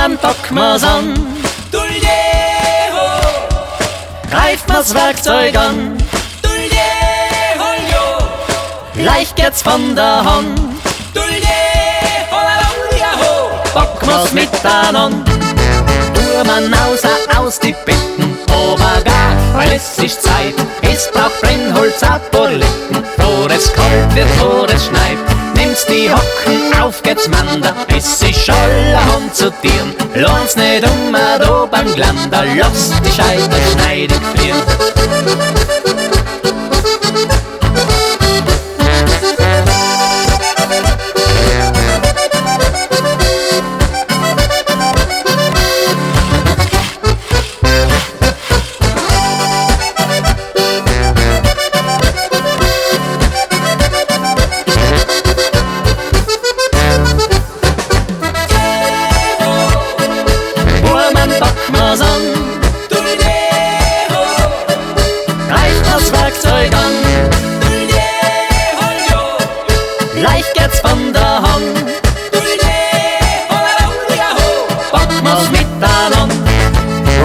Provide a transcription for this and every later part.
man packen wir's an. Greift man's Werkzeug an. Leicht geht's von der Hand. Packen wir's miteinander. Man aus die Betten, aber gar, weil es ist Zeit. Es braucht Brennholz, Apolyten, vor es kalt wird, vor es schneit. Nimmst die Hocken, auf geht's Mander, es ist allerhand zu tieren. Lohnt's nicht da beim Glander, lass die Scheiter schneidig frieren. Leicht geht's von der Hand. Packen wir's miteinander.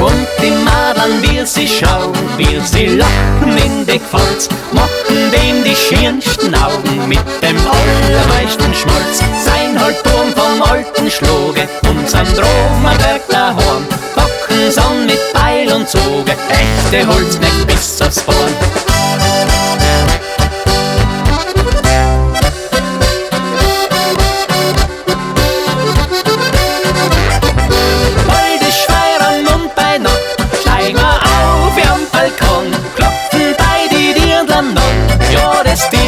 Und die Madern, wie sie schauen, wie sie lachen, in die gefällt's, machen dem die schönsten Augen mit dem allermeisten Schmalz. Sein halt Turm vom alten Schloge, unseren Dromerberg daheim. Packen's an mit Beil und Zoge, echte Holzknecht bis aufs Horn. Klopfen bei die Dirndlern an, ja, das Tier